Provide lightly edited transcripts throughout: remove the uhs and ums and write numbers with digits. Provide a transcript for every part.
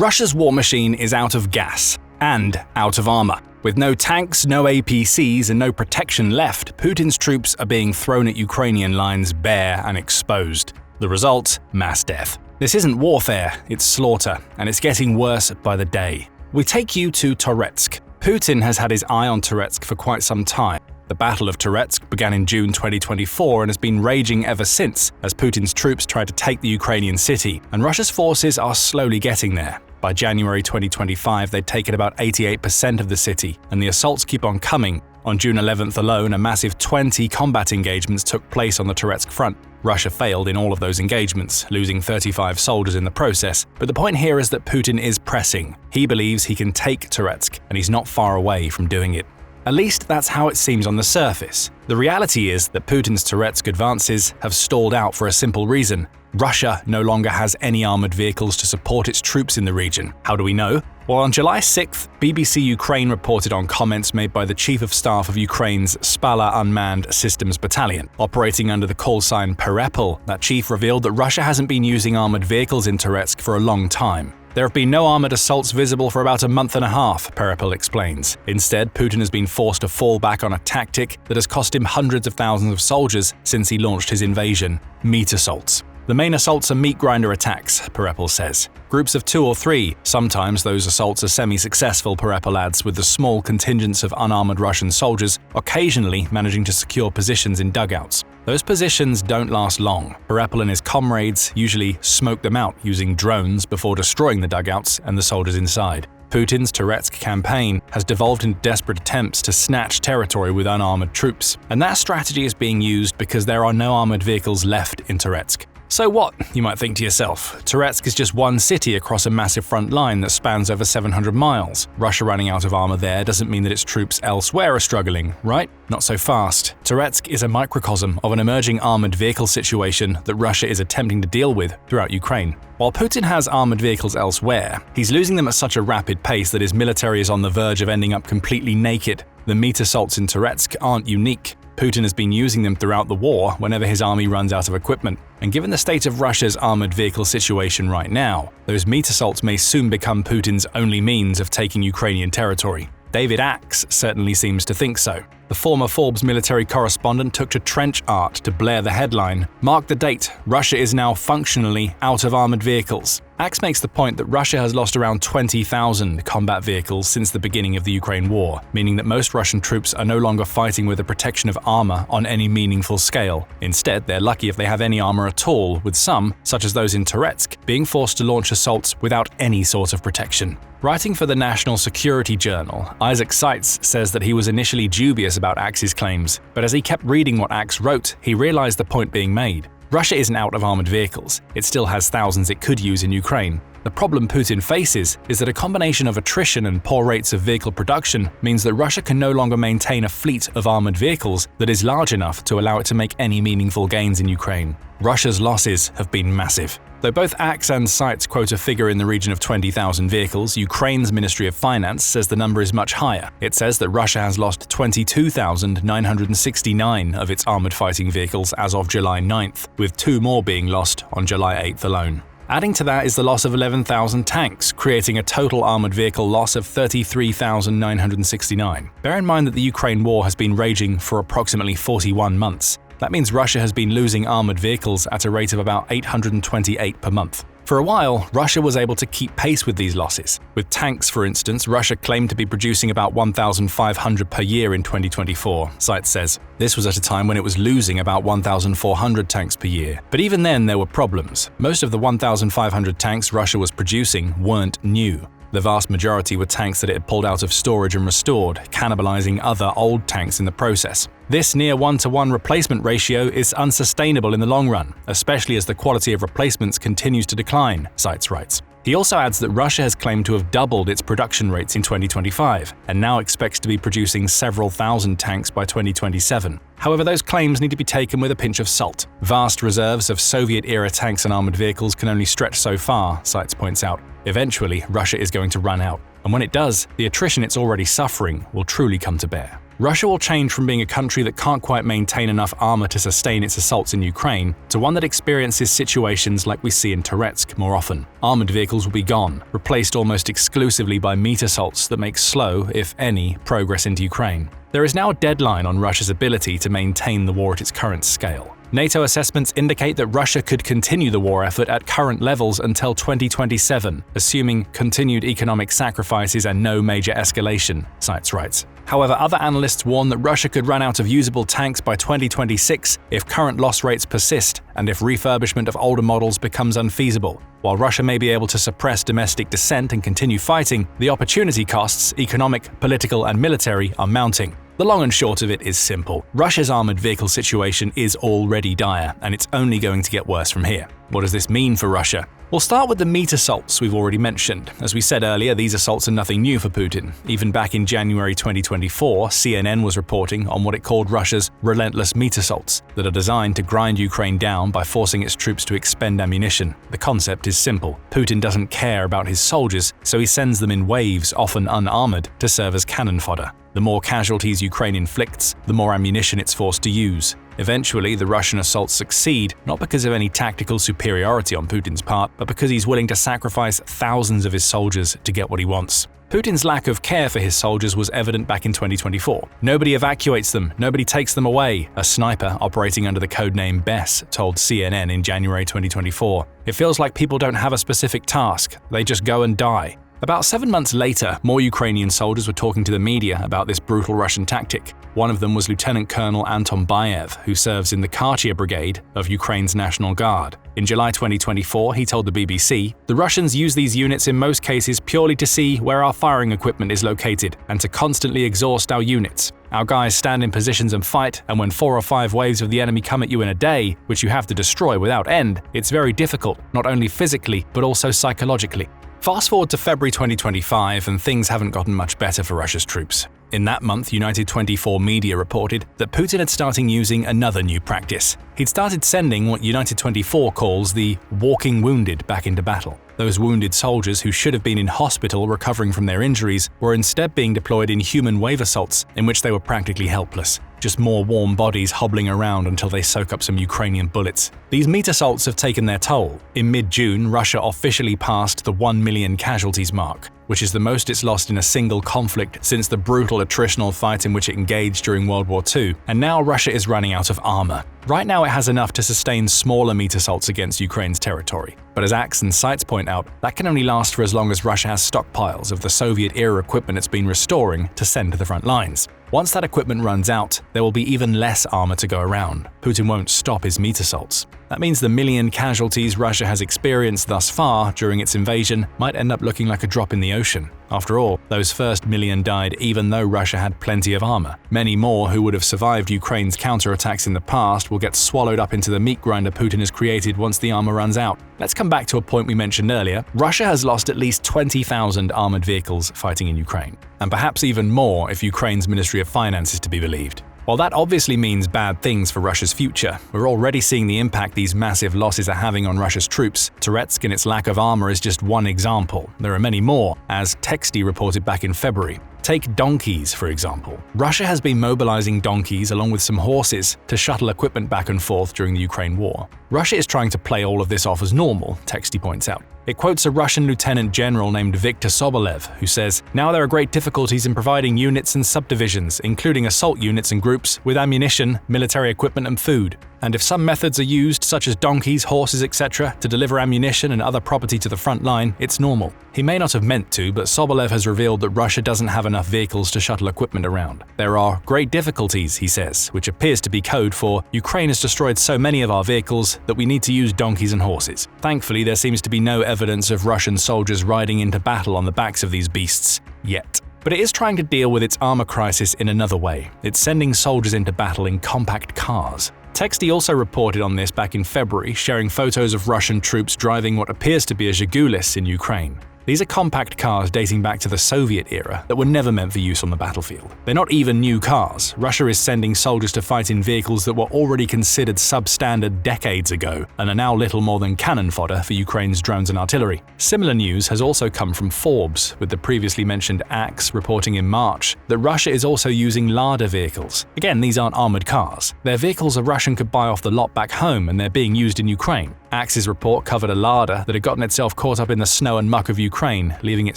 Russia's war machine is out of gas and out of armor. With no tanks, no APCs, and no protection left, Putin's troops are being thrown at Ukrainian lines bare and exposed. The result? Mass death. This isn't warfare, it's slaughter, and it's getting worse by the day. We take you to Toretsk. Putin has had his eye on Toretsk for quite some time. The Battle of Toretsk began in June 2024 and has been raging ever since as Putin's troops try to take the Ukrainian city, and Russia's forces are slowly getting there. By January 2025, they'd taken about 88% of the city, and the assaults keep on coming. On June 11th alone, a massive 20 combat engagements took place on the Toretsk front. Russia failed in all of those engagements, losing 35 soldiers in the process. But the point here is that Putin is pressing. He believes he can take Toretsk, and he's not far away from doing it. At least that's how it seems on the surface. The reality is that Putin's Toretsk advances have stalled out for a simple reason. Russia no longer has any armored vehicles to support its troops in the region. How do we know? Well, on July 6th, BBC Ukraine reported on comments made by the Chief of Staff of Ukraine's Spala Unmanned Systems Battalion. Operating under the call sign Perepel, that chief revealed that Russia hasn't been using armored vehicles in Toretsk for a long time. There have been no armored assaults visible for about a month and a half, Perepel explains. Instead, Putin has been forced to fall back on a tactic that has cost him hundreds of thousands of soldiers since he launched his invasion: meat assaults. The main assaults are meat grinder attacks, Perepel says. Groups of 2 or 3, sometimes those assaults are semi-successful, Perepel adds, with the small contingents of unarmored Russian soldiers occasionally managing to secure positions in dugouts. Those positions don't last long. Perepel and his comrades usually smoke them out using drones before destroying the dugouts and the soldiers inside. Putin's Toretsk campaign has devolved into desperate attempts to snatch territory with unarmored troops, and that strategy is being used because there are no armored vehicles left in Toretsk. So what, you might think to yourself? Toretsk is just one city across a massive front line that spans over 700 miles. Russia running out of armor there doesn't mean that its troops elsewhere are struggling, right? Not so fast. Toretsk is a microcosm of an emerging armored vehicle situation that Russia is attempting to deal with throughout Ukraine. While Putin has armored vehicles elsewhere, he's losing them at such a rapid pace that his military is on the verge of ending up completely naked. The meat assaults in Toretsk aren't unique. Putin has been using them throughout the war whenever his army runs out of equipment. And given the state of Russia's armored vehicle situation right now, those meat assaults may soon become Putin's only means of taking Ukrainian territory. David Axe certainly seems to think so. The former Forbes military correspondent took to trench art to blare the headline, "Mark the date, Russia is now functionally out of armored vehicles." Axe makes the point that Russia has lost around 20,000 combat vehicles since the beginning of the Ukraine war, meaning that most Russian troops are no longer fighting with the protection of armor on any meaningful scale. Instead, they're lucky if they have any armor at all, with some, such as those in Toretsk, being forced to launch assaults without any sort of protection. Writing for the National Security Journal, Isaac Seitz says that he was initially dubious about Axe's claims, but as he kept reading what Axe wrote, he realized the point being made. Russia isn't out of armored vehicles, it still has thousands it could use in Ukraine. The problem Putin faces is that a combination of attrition and poor rates of vehicle production means that Russia can no longer maintain a fleet of armored vehicles that is large enough to allow it to make any meaningful gains in Ukraine. Russia's losses have been massive. Though both Axe and Seitz quote a figure in the region of 20,000 vehicles, Ukraine's Ministry of Finance says the number is much higher. It says that Russia has lost 22,969 of its armored fighting vehicles as of July 9th, with 2 more being lost on July 8th alone. Adding to that is the loss of 11,000 tanks, creating a total armored vehicle loss of 33,969. Bear in mind that the Ukraine war has been raging for approximately 41 months. That means Russia has been losing armored vehicles at a rate of about 828 per month. For a while, Russia was able to keep pace with these losses. With tanks, for instance, Russia claimed to be producing about 1,500 per year in 2024, Seitz says. This was at a time when it was losing about 1,400 tanks per year. But even then, there were problems. Most of the 1,500 tanks Russia was producing weren't new. The vast majority were tanks that it had pulled out of storage and restored, cannibalizing other old tanks in the process. This near 1-to-1 replacement ratio is unsustainable in the long run, especially as the quality of replacements continues to decline, Seitz writes. He also adds that Russia has claimed to have doubled its production rates in 2025, and now expects to be producing several thousand tanks by 2027. However, those claims need to be taken with a pinch of salt. Vast reserves of Soviet-era tanks and armored vehicles can only stretch so far, Seitz points out. Eventually, Russia is going to run out, and when it does, the attrition it's already suffering will truly come to bear. Russia will change from being a country that can't quite maintain enough armor to sustain its assaults in Ukraine to one that experiences situations like we see in Toretsk more often. Armored vehicles will be gone, replaced almost exclusively by meat assaults that make slow, if any, progress into Ukraine. There is now a deadline on Russia's ability to maintain the war at its current scale. NATO assessments indicate that Russia could continue the war effort at current levels until 2027, assuming continued economic sacrifices and no major escalation, Sites writes. However, other analysts warn that Russia could run out of usable tanks by 2026 if current loss rates persist and if refurbishment of older models becomes unfeasible. While Russia may be able to suppress domestic dissent and continue fighting, the opportunity costs, economic, political, and military, are mounting. The long and short of it is simple. Russia's armored vehicle situation is already dire, and it's only going to get worse from here. What does this mean for Russia? We'll start with the meat assaults we've already mentioned. As we said earlier, these assaults are nothing new for Putin. Even back in January 2024, CNN was reporting on what it called Russia's relentless meat assaults that are designed to grind Ukraine down by forcing its troops to expend ammunition. The concept is simple. Putin doesn't care about his soldiers, so he sends them in waves, often unarmored, to serve as cannon fodder. The more casualties Ukraine inflicts, the more ammunition it's forced to use. Eventually, the Russian assaults succeed, not because of any tactical superiority on Putin's part, but because he's willing to sacrifice thousands of his soldiers to get what he wants. Putin's lack of care for his soldiers was evident back in 2024. Nobody evacuates them, nobody takes them away, a sniper operating under the codename Bess told CNN in January 2024. It feels like people don't have a specific task, they just go and die. About 7 months later, more Ukrainian soldiers were talking to the media about this brutal Russian tactic. One of them was Lieutenant Colonel Anton Bayev, who serves in the Kharkiv Brigade of Ukraine's National Guard. In July 2024, he told the BBC, "The Russians use these units in most cases purely to see where our firing equipment is located and to constantly exhaust our units. Our guys stand in positions and fight, and when 4 or 5 waves of the enemy come at you in a day, which you have to destroy without end, it's very difficult, not only physically, but also psychologically." Fast forward to February 2025 and things haven't gotten much better for Russia's troops. In that month, United 24 media reported that Putin had started using another new practice. He'd started sending what United 24 calls the walking wounded back into battle. Those wounded soldiers who should have been in hospital recovering from their injuries were instead being deployed in human wave assaults in which they were practically helpless. Just more warm bodies hobbling around until they soak up some Ukrainian bullets. These meat assaults have taken their toll. In mid-June, Russia officially passed the 1 million casualties mark, which is the most it's lost in a single conflict since the brutal attritional fight in which it engaged during World War II, and now Russia is running out of armor. Right now it has enough to sustain smaller meat assaults against Ukraine's territory. But as Axe and Sites point out, that can only last for as long as Russia has stockpiles of the Soviet-era equipment it's been restoring to send to the front lines. Once that equipment runs out, there will be even less armor to go around. Putin won't stop his meat assaults. That means the million casualties Russia has experienced thus far during its invasion might end up looking like a drop in the ocean. After all, those first million died even though Russia had plenty of armor. Many more who would have survived Ukraine's counterattacks in the past will get swallowed up into the meat grinder Putin has created once the armor runs out. Let's come back to a point we mentioned earlier. Russia has lost at least 20,000 armored vehicles fighting in Ukraine, and perhaps even more if Ukraine's Ministry of Finance is to be believed. While that obviously means bad things for Russia's future, we're already seeing the impact these massive losses are having on Russia's troops. Toretsk and its lack of armor is just one example. There are many more, as T90M reported back in February. Take donkeys, for example. Russia has been mobilizing donkeys along with some horses to shuttle equipment back and forth during the Ukraine war. Russia is trying to play all of this off as normal, T90M points out. It quotes a Russian lieutenant general named Viktor Sobolev, who says, "Now there are great difficulties in providing units and subdivisions, including assault units and groups, with ammunition, military equipment and food. And if some methods are used, such as donkeys, horses, etc., to deliver ammunition and other property to the front line, it's normal." He may not have meant to, but Sobolev has revealed that Russia doesn't have enough vehicles to shuttle equipment around. There are great difficulties, he says, which appears to be code for Ukraine has destroyed so many of our vehicles that we need to use donkeys and horses. Thankfully, there seems to be no evidence of Russian soldiers riding into battle on the backs of these beasts yet. But it is trying to deal with its armor crisis in another way. It's sending soldiers into battle in compact cars. T90M also reported on this back in February, sharing photos of Russian troops driving what appears to be a Zhigulis in Ukraine. These are compact cars dating back to the Soviet era that were never meant for use on the battlefield. They're not even new cars. Russia is sending soldiers to fight in vehicles that were already considered substandard decades ago and are now little more than cannon fodder for Ukraine's drones and artillery. Similar news has also come from Forbes, with the previously mentioned Axe reporting in March that Russia is also using Lada vehicles. Again, these aren't armored cars. They're vehicles a Russian could buy off the lot back home, and they're being used in Ukraine. Axe's report covered a Lada that had gotten itself caught up in the snow and muck of Ukraine, leaving it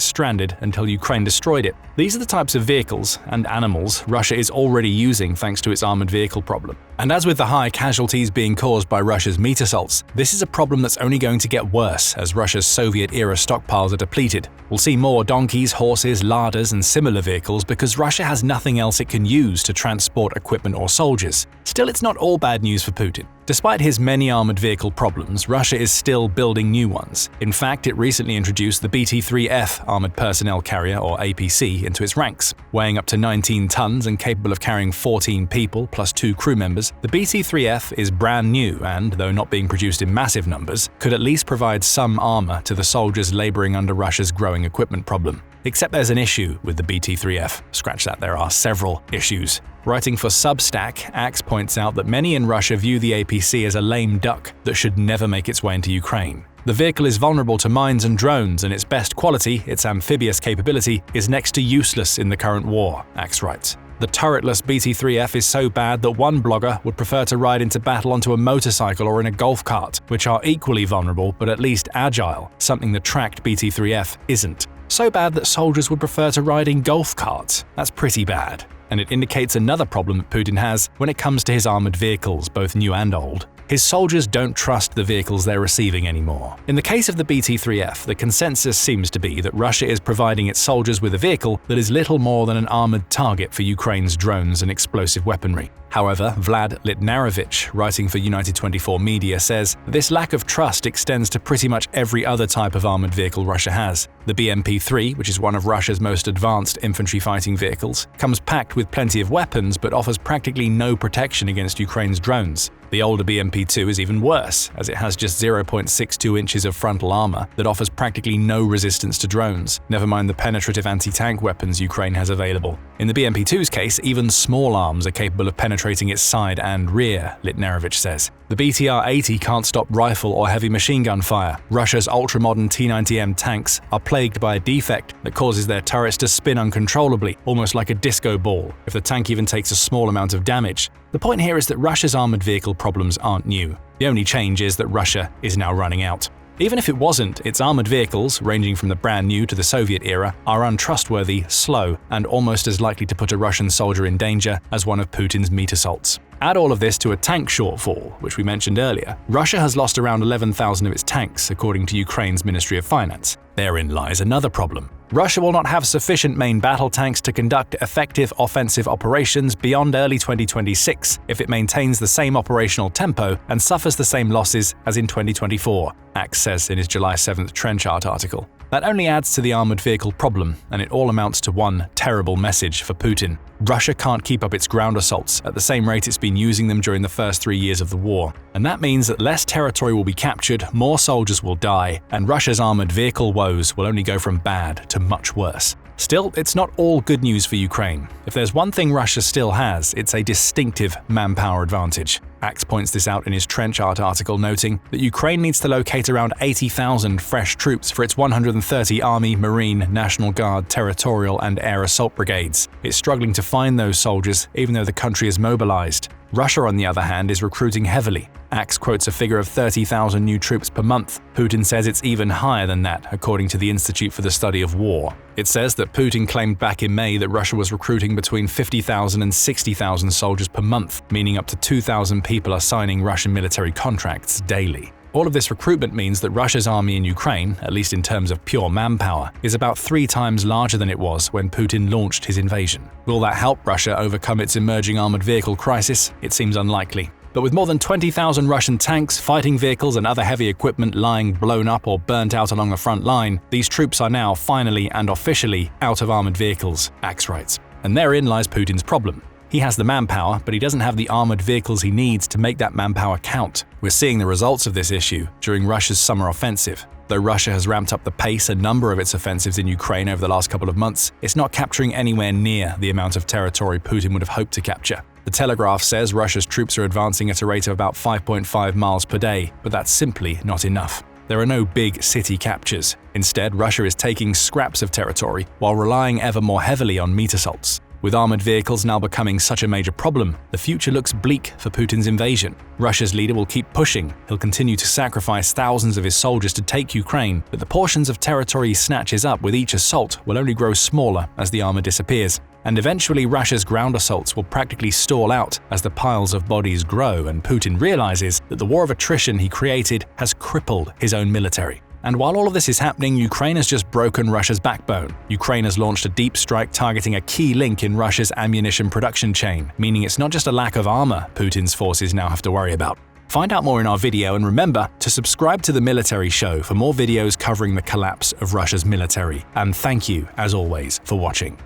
stranded until Ukraine destroyed it. These are the types of vehicles and animals Russia is already using thanks to its armored vehicle problem. And as with the high casualties being caused by Russia's meat assaults, this is a problem that's only going to get worse as Russia's Soviet-era stockpiles are depleted. We'll see more donkeys, horses, Ladas, and similar vehicles because Russia has nothing else it can use to transport equipment or soldiers. Still, it's not all bad news for Putin. Despite his many armored vehicle problems, Russia is still building new ones. In fact, it recently introduced the BT-3F Armored Personnel Carrier, or APC, into its ranks. Weighing up to 19 tons and capable of carrying 14 people plus 2 crew members, the BT-3F is brand new and, though not being produced in massive numbers, could at least provide some armor to the soldiers laboring under Russia's growing equipment problem. Except there's an issue with the BT-3F. Scratch that, there are several issues. Writing for Substack, Axe points out that many in Russia view the APC as a lame duck that should never make its way into Ukraine. The vehicle is vulnerable to mines and drones, and its best quality, its amphibious capability, is next to useless in the current war, Axe writes. The turretless BT-3F is so bad that one blogger would prefer to ride into battle onto a motorcycle or in a golf cart, which are equally vulnerable but at least agile, something the tracked BT-3F isn't. So bad that soldiers would prefer to ride in golf carts. That's pretty bad. And it indicates another problem that Putin has when it comes to his armored vehicles, both new and old. His soldiers don't trust the vehicles they're receiving anymore. In the case of the BT-3F, the consensus seems to be that Russia is providing its soldiers with a vehicle that is little more than an armored target for Ukraine's drones and explosive weaponry. However, Vlad Litnarovich, writing for United 24 Media, says this lack of trust extends to pretty much every other type of armored vehicle Russia has. The BMP-3, which is one of Russia's most advanced infantry fighting vehicles, comes packed with plenty of weapons but offers practically no protection against Ukraine's drones. The older BMP-2 is even worse, as it has just 0.62 inches of frontal armor that offers practically no resistance to drones, never mind the penetrative anti-tank weapons Ukraine has available. In the BMP-2's case, even small arms are capable of penetrating its side and rear, Litnarovich says. The BTR-80 can't stop rifle or heavy machine gun fire. Russia's ultra-modern T90M tanks are plagued by a defect that causes their turrets to spin uncontrollably, almost like a disco ball, if the tank even takes a small amount of damage. The point here is that Russia's armored vehicle problems aren't new. The only change is that Russia is now running out. Even if it wasn't, its armored vehicles, ranging from the brand new to the Soviet era, are untrustworthy, slow, and almost as likely to put a Russian soldier in danger as one of Putin's meat assaults. Add all of this to a tank shortfall, which we mentioned earlier. Russia has lost around 11,000 of its tanks, according to Ukraine's Ministry of Finance. Therein lies another problem. Russia will not have sufficient main battle tanks to conduct effective offensive operations beyond early 2026 if it maintains the same operational tempo and suffers the same losses as in 2024, Axe says in his July 7th Trenchart article. That only adds to the armored vehicle problem, and it all amounts to one terrible message for Putin. Russia can't keep up its ground assaults at the same rate it's been using them during the first 3 years of the war. And that means that less territory will be captured, more soldiers will die, and Russia's armored vehicle woes will only go from bad to much worse. Still, it's not all good news for Ukraine. If there's one thing Russia still has, it's a distinctive manpower advantage. Axe points this out in his Trenchart article, noting that Ukraine needs to locate around 80,000 fresh troops for its 130 Army, Marine, National Guard, Territorial and Air Assault brigades. It's struggling to find those soldiers, even though the country is mobilized. Russia, on the other hand, is recruiting heavily. Axe quotes a figure of 30,000 new troops per month. Putin says it's even higher than that, according to the Institute for the Study of War. It says that Putin claimed back in May that Russia was recruiting between 50,000 and 60,000 soldiers per month, meaning up to 2,000 people are signing Russian military contracts daily. All of this recruitment means that Russia's army in Ukraine, at least in terms of pure manpower, is about 3 times larger than it was when Putin launched his invasion. Will that help Russia overcome its emerging armored vehicle crisis? It seems unlikely. But with more than 20,000 Russian tanks, fighting vehicles and other heavy equipment lying blown up or burnt out along the front line, these troops are now finally and officially out of armored vehicles, Axe writes. And therein lies Putin's problem. He has the manpower, but he doesn't have the armored vehicles he needs to make that manpower count. We're seeing the results of this issue during Russia's summer offensive. Though Russia has ramped up the pace and number of its offensives in Ukraine over the last couple of months, it's not capturing anywhere near the amount of territory Putin would have hoped to capture. The Telegraph says Russia's troops are advancing at a rate of about 5.5 miles per day, but that's simply not enough. There are no big city captures. Instead, Russia is taking scraps of territory while relying ever more heavily on meat assaults. With armored vehicles now becoming such a major problem, the future looks bleak for Putin's invasion. Russia's leader will keep pushing. He'll continue to sacrifice thousands of his soldiers to take Ukraine, but the portions of territory he snatches up with each assault will only grow smaller as the armor disappears. And eventually Russia's ground assaults will practically stall out as the piles of bodies grow and Putin realizes that the war of attrition he created has crippled his own military. And while all of this is happening, Ukraine has just broken Russia's backbone. Ukraine has launched a deep strike targeting a key link in Russia's ammunition production chain, meaning it's not just a lack of armor Putin's forces now have to worry about. Find out more in our video and remember to subscribe to The Military Show for more videos covering the collapse of Russia's military. And thank you, as always, for watching.